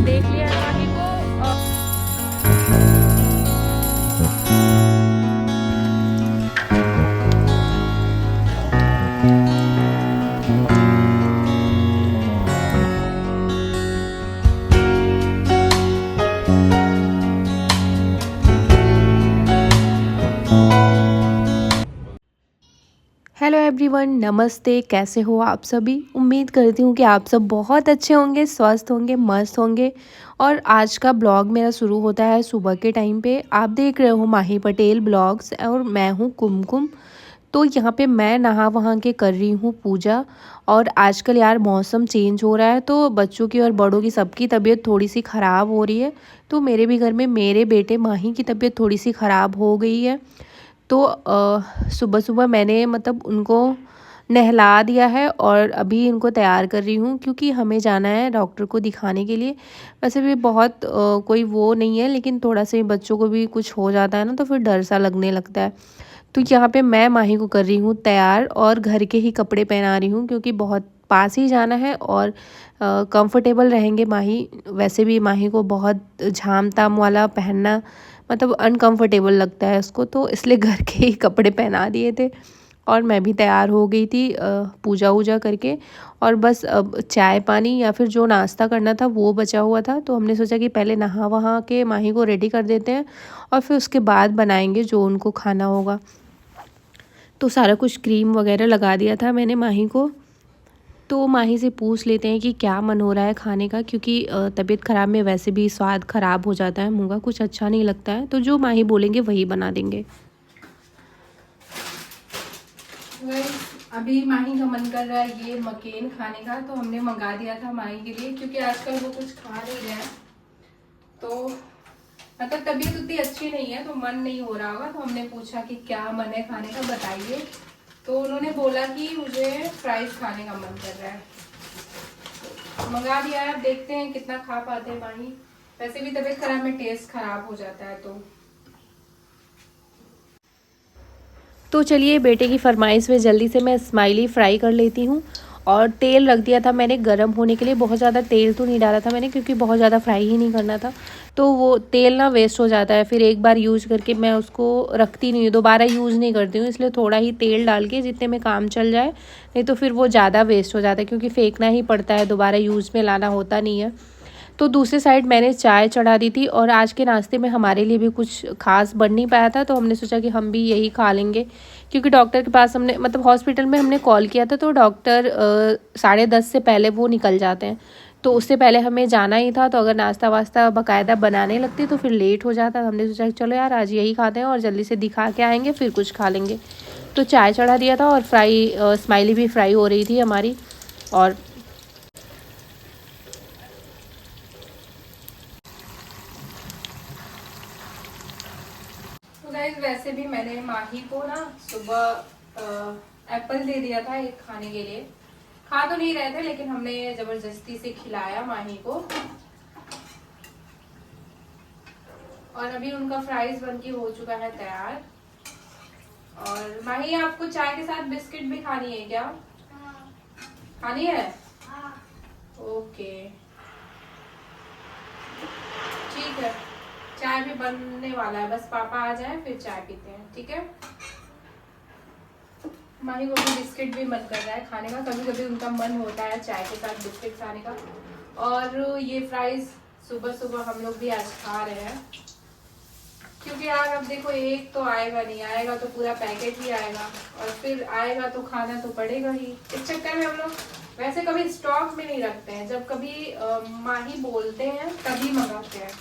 देख लिया है माही को। हेलो एवरीवन, नमस्ते। कैसे हो आप सभी? उम्मीद करती हूँ कि आप सब बहुत अच्छे होंगे, स्वस्थ होंगे, मस्त होंगे। और आज का ब्लॉग मेरा शुरू होता है सुबह के टाइम पे। आप देख रहे हो माही पटेल ब्लॉग्स और मैं हूँ कुमकुम। तो यहाँ पे मैं नहा वहा के कर रही हूँ पूजा। और आजकल यार मौसम चेंज हो रहा है तो बच्चों की और बड़ों की सबकी तबीयत थोड़ी सी ख़राब हो रही है। तो मेरे भी घर में मेरे बेटे माही की तबीयत थोड़ी सी ख़राब हो गई है। तो सुबह सुबह मैंने मतलब उनको नहला दिया है और अभी इनको तैयार कर रही हूँ क्योंकि हमें जाना है डॉक्टर को दिखाने के लिए। वैसे भी बहुत कोई वो नहीं है, लेकिन थोड़ा सा बच्चों को भी कुछ हो जाता है ना तो फिर डर सा लगने लगता है। तो यहाँ पे मैं माही को कर रही हूँ तैयार और घर के ही कपड़े पहना रही हूँ क्योंकि बहुत पास ही जाना है और कंफर्टेबल रहेंगे माही। वैसे भी माही को बहुत झाम ताम वाला पहनना मतलब अनकंफर्टेबल लगता है उसको, तो इसलिए घर के ही कपड़े पहना दिए थे। और मैं भी तैयार हो गई थी पूजा वूजा करके। और बस अब चाय पानी या फिर जो नाश्ता करना था वो बचा हुआ था, तो हमने सोचा कि पहले नहा वहा के माही को रेडी कर देते हैं और फिर उसके बाद बनाएंगे जो उनको खाना होगा। तो सारा कुछ क्रीम वगैरह लगा दिया था मैंने माही को। तो माही से पूछ लेते हैं कि क्या मन हो रहा है खाने का, क्योंकि तबीयत ख़राब में वैसे भी स्वाद ख़राब हो जाता है, मुँह का कुछ अच्छा नहीं लगता है। तो जो माही बोलेंगे वही बना देंगे। अभी माही का मन कर रहा है ये मकेन खाने का, तो हमने मंगा दिया था माही के लिए क्योंकि आजकल वो कुछ खा नहीं रहा है। तो मतलब तबीयत उतनी अच्छी नहीं है तो मन नहीं हो रहा होगा, तो हमने पूछा कि क्या मन है खाने का बताइए। तो उन्होंने बोला कि मुझे फ्राइज खाने का मन कर रहा है, तो मंगा दिया है। अब देखते हैं कितना खा पाते हैं माही। वैसे भी तबीयत खराब में टेस्ट खराब हो जाता है। तो चलिए बेटे की फरमाइश में जल्दी से मैं स्माइली फ्राई कर लेती हूँ। और तेल रख दिया था मैंने गरम होने के लिए। बहुत ज़्यादा तेल तो नहीं डाला था मैंने क्योंकि बहुत ज़्यादा फ्राई ही नहीं करना था। तो वो तेल ना वेस्ट हो जाता है, फिर एक बार यूज़ करके मैं उसको रखती नहीं हूँ, दोबारा यूज़ नहीं करती हूँ। इसलिए थोड़ा ही तेल डाल के जितने में काम चल जाए, नहीं तो फिर वो ज़्यादा वेस्ट हो जाता है क्योंकि फेंकना ही पड़ता है, दोबारा यूज़ में लाना होता नहीं है। तो दूसरी साइड मैंने चाय चढ़ा दी थी और आज के नाश्ते में हमारे लिए भी कुछ खास बन नहीं पाया था, तो हमने सोचा कि हम भी यही खा लेंगे। क्योंकि डॉक्टर के पास हमने मतलब हॉस्पिटल में हमने कॉल किया था, तो डॉक्टर 10:30 से पहले वो निकल जाते हैं। तो उससे पहले हमें जाना ही था, तो अगर नाश्ता वास्ता बाकायदा बनाने लगती तो फिर लेट हो जाता। हमने सोचा कि चलो यार आज यही खाते हैं और जल्दी से दिखा के आएंगे फिर कुछ खा लेंगे। तो चाय चढ़ा दिया था और स्माइली भी फ्राई हो रही थी हमारी। और तो गाइस वैसे भी मैंने माही को ना सुबह एप्पल दे दिया था एक खाने के लिए। खा तो नहीं रहे थे लेकिन हमने जबरदस्ती से खिलाया माही को। और अभी उनका फ्राइज बनके हो चुका है तैयार। और माही आपको चाय के साथ बिस्किट भी खानी है क्या? हाँ। खानी है? हाँ। ओके ठीक है। चाय भी बनने वाला है, बस पापा आ जाए फिर चाय पीते हैं, ठीक है। माही को भी बिस्किट भी मन कर रहा है खाने का, कभी कभी उनका मन होता है चाय के साथ बिस्किट खाने का। और ये फ्राइज सुबह सुबह हम लोग भी आज खा रहे हैं क्योंकि यार अब देखो एक तो आएगा नहीं, आएगा तो पूरा पैकेट ही आएगा और फिर आएगा तो खाना तो पड़ेगा ही। इस चक्कर में हम लोग वैसे कभी स्टॉक में नहीं रखते हैं, जब कभी माही बोलते हैं तभी मंगाते हैं।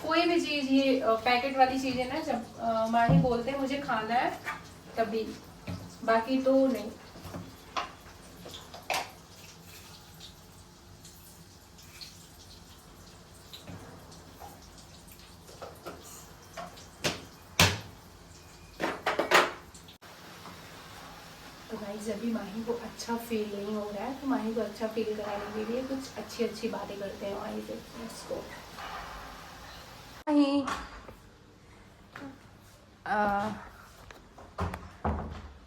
कोई भी चीज ये पैकेट वाली चीज है ना, जब माही बोलते हैं मुझे खाना है तभी, बाकी तो नहीं। तो गाइस अभी माही को अच्छा फील नहीं हो रहा है, तो माही को अच्छा फील कराने के लिए कुछ अच्छी अच्छी बातें करते हैं माही से। इसको माही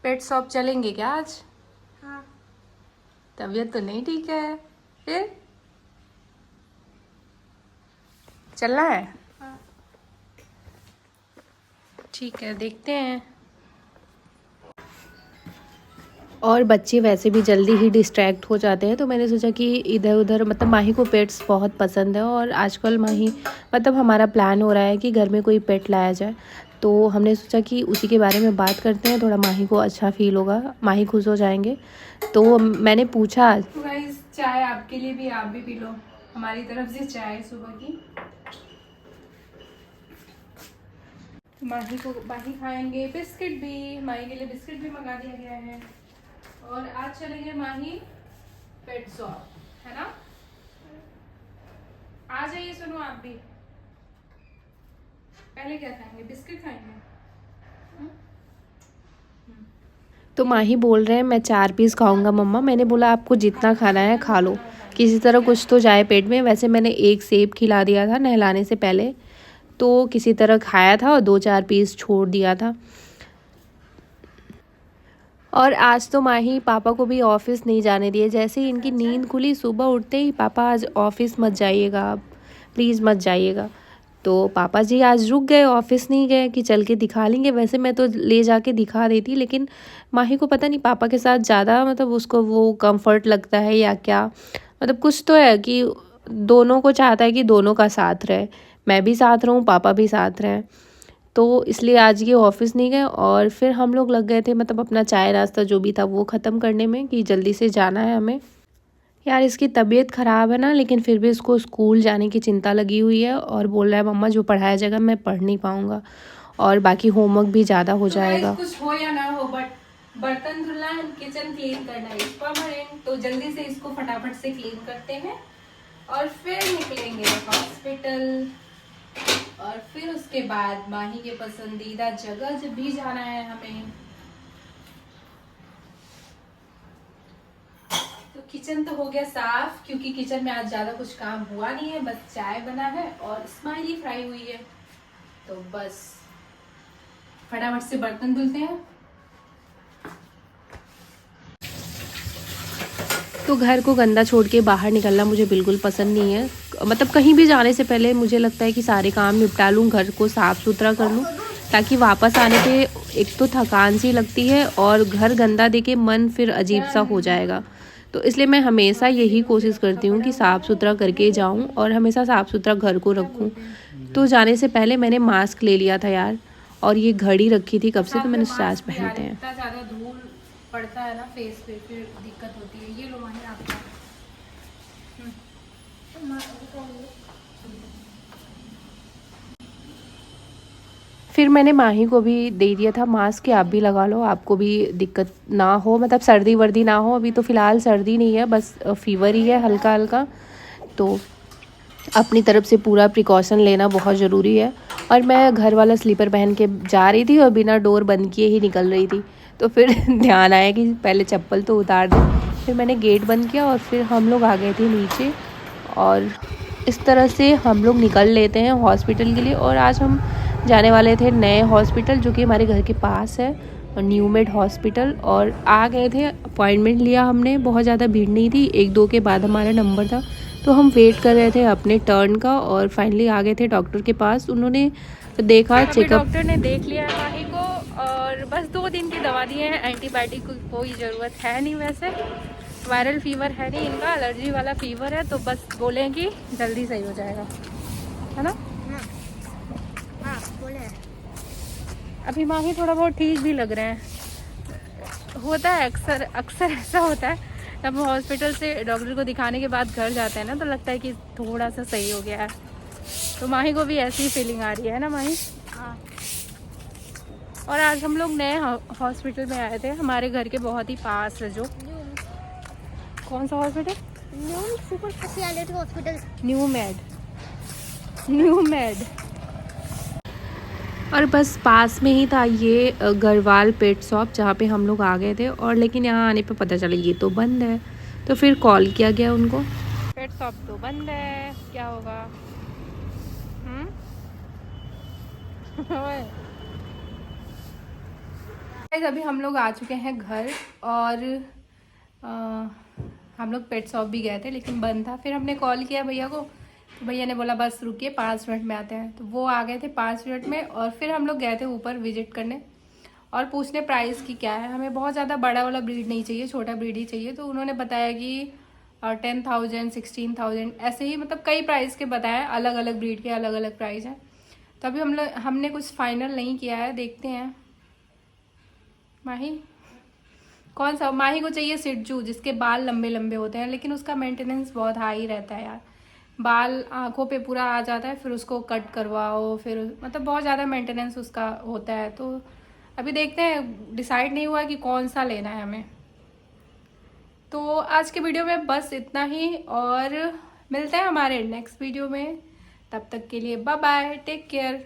पेट शॉप चलेंगे क्या आज? हाँ। तबीयत तो नहीं ठीक है, फिर चलना है? ठीक है, देखते हैं। और बच्चे वैसे भी जल्दी ही डिस्ट्रैक्ट हो जाते हैं, तो मैंने सोचा कि इधर उधर, मतलब माही को पेट्स बहुत पसंद है और आजकल माही, मतलब हमारा प्लान हो रहा है कि घर में कोई पेट लाया जाए। तो हमने सोचा कि उसी के बारे में बात करते हैं, थोड़ा माही को अच्छा फील होगा, माही खुश हो जाएंगे। तो मैंने पूछा, तो गाइस चाय आपके लिए भी, आप भी पी लो हमारी तरफ से चाय सुबह की। माही खाएंगे बिस्किट भी, माही के लिए बिस्किट भी मंगा दिया गया है। और आज चलेंगे माही पेट शॉप, है ना? आ जाइए, सुनो आप भी। पहले क्या खाएंगे, बिस्किट खाएंगे? तो माही बोल रहे हैं मैं 4 पीस खाऊंगा मम्मा। मैंने बोला आपको जितना खाना है खा लो, किसी तरह कुछ तो जाए पेट में। वैसे मैंने एक सेब खिला दिया था नहलाने से पहले, तो किसी तरह खाया था और 2-4 पीस छोड़ दिया था। और आज तो माही पापा को भी ऑफिस नहीं जाने दिए। जैसे ही इनकी नींद खुली, सुबह उठते ही पापा आज ऑफिस मत जाइएगा, आप प्लीज़ मत जाइएगा। तो पापा जी आज रुक गए, ऑफिस नहीं गए कि चल के दिखा लेंगे। वैसे मैं तो ले जाके दिखा देती, लेकिन माही को पता नहीं पापा के साथ ज़्यादा, मतलब उसको वो कंफर्ट लगता है या क्या, मतलब कुछ तो है कि दोनों को चाहता है कि दोनों का साथ रहे, मैं भी साथ रहूँ, पापा भी साथ रहें। तो इसलिए आज ये ऑफिस नहीं गए और फिर हम लोग लग गए थे, मतलब अपना चाय नाश्ता जो भी था वो ख़त्म करने में कि जल्दी से जाना है हमें। यार इसकी तबीयत ख़राब है ना, लेकिन फिर भी इसको स्कूल जाने की चिंता लगी हुई है और बोल रहा है मम्मा जो पढ़ाया जाएगा मैं पढ़ नहीं पाऊँगा और बाकी होमवर्क भी ज़्यादा हो जाएगा। कुछ हो या ना हो, बट बर्तन धुलना है, किचन क्लीन करना है परमानेंट। तो जल्दी से इसको फटाफट से क्लीन करते हैं और फिर निकलेंगे हॉस्पिटल। और फिर उसके बाद माही के पसंदीदा जगह जब भी जाना है हमें। तो किचन तो हो गया साफ, क्योंकि किचन में आज ज्यादा कुछ काम हुआ नहीं है, बस चाय बना है और स्माइली फ्राई हुई है। तो बस फटाफट से बर्तन धुलते हैं। तो घर को गंदा छोड़ के बाहर निकलना मुझे बिल्कुल पसंद नहीं है। मतलब कहीं भी जाने से पहले मुझे लगता है कि सारे काम निपटा लूँ, घर को साफ़ सुथरा कर लूँ, ताकि वापस आने पे एक तो थकान सी लगती है और घर गंदा देखे मन फिर अजीब सा हो जाएगा। तो इसलिए मैं हमेशा यही कोशिश करती हूँ कि साफ़ सुथरा करके जाऊँ और हमेशा साफ़ सुथरा घर को रखूँ। तो जाने से पहले मैंने मास्क ले लिया था यार, और ये घड़ी रखी थी कब से, तो मैंने सोचा आज पहनते हैं। इतना ज़्यादा धूल पड़ता है ना फेस पे, फिर दिक्कत होती है। ये लो माही आपका। फिर मैंने माही को भी दे दिया था मास्क कि आप भी लगा लो, आपको भी दिक्कत ना हो, मतलब सर्दी वर्दी ना हो। अभी तो फ़िलहाल सर्दी नहीं है, बस फीवर ही है हल्का हल्का। तो अपनी तरफ से पूरा प्रिकॉशन लेना बहुत ज़रूरी है। और मैं घर वाला स्लीपर पहन के जा रही थी और बिना डोर बंद किए ही निकल रही थी। तो फिर ध्यान आया कि पहले चप्पल तो उतार दें। फिर मैंने गेट बंद किया और फिर हम लोग आ गए थे नीचे। और इस तरह से हम लोग निकल लेते हैं हॉस्पिटल के लिए। और आज हम जाने वाले थे नए हॉस्पिटल जो कि हमारे घर के पास है, न्यू मेड हॉस्पिटल। और आ गए थे, अपॉइंटमेंट लिया हमने, बहुत ज़्यादा भीड़ नहीं थी, 1-2 के बाद हमारा नंबर था। तो हम वेट कर रहे थे अपने टर्न का और फाइनली आ गए थे डॉक्टर के पास। उन्होंने देखा, चेकअप, डॉक्टर ने देख लिया है माही को और बस 2 दिन की दवा दी है। एंटीबायोटिक की कोई ज़रूरत है नहीं, वैसे वायरल फीवर है नहीं इनका, एलर्जी वाला फीवर है। तो बस बोले कि जल्दी सही हो जाएगा, है ना? हाँ बोले। अभी माही थोड़ा बहुत ठीक भी लग रहे हैं। होता है अक्सर अक्सर ऐसा होता है, जब हॉस्पिटल से डॉक्टर को दिखाने के बाद घर जाते हैं ना, तो लगता है कि थोड़ा सा सही हो गया है। तो माही को भी ऐसी ही फीलिंग आ रही है ना माही? हाँ। और आज हम लोग नए हॉस्पिटल में आए थे, हमारे घर के बहुत ही पास है। जो कौन सा hospital? New super speciality hospital, new made, new made. और बस पास में ही था ये गढ़वाल पेट शॉप जहाँ पे हम लोग आ गए थे। और लेकिन यहाँ आने पे पता चला ये तो बंद है। तो फिर कॉल किया गया उनको, पेट शॉप तो बंद है, क्या होगा? अभी हम लोग आ चुके हैं घर। और हम लोग पेट शॉप भी गए थे लेकिन बंद था। फिर हमने कॉल किया भैया को, तो भैया ने बोला बस रुकिए 5 मिनट में आते हैं। तो वो आ गए थे 5 मिनट में और फिर हम लोग गए थे ऊपर विजिट करने और पूछने प्राइस की क्या है। हमें बहुत ज़्यादा बड़ा वाला ब्रीड नहीं चाहिए, छोटा ब्रीड ही चाहिए। तो उन्होंने बताया कि 10,000 16,000 ऐसे ही, मतलब कई प्राइस के बताया, अलग अलग ब्रीड के अलग अलग प्राइस हैं। तो अभी हमने कुछ फाइनल नहीं किया है, देखते हैं। माही कौन सा? माही को चाहिए सिट्जू जिसके बाल लंबे लंबे होते हैं, लेकिन उसका मेंटेनेंस बहुत हाई रहता है यार। बाल आंखों पे पूरा आ जाता है, फिर उसको कट करवाओ, फिर मतलब बहुत ज़्यादा मेंटेनेंस उसका होता है। तो अभी देखते हैं, डिसाइड नहीं हुआ कि कौन सा लेना है हमें। तो आज के वीडियो में बस इतना ही और मिलते हैं हमारे नेक्स्ट वीडियो में। तब तक के लिए बाय बाय, टेक केयर।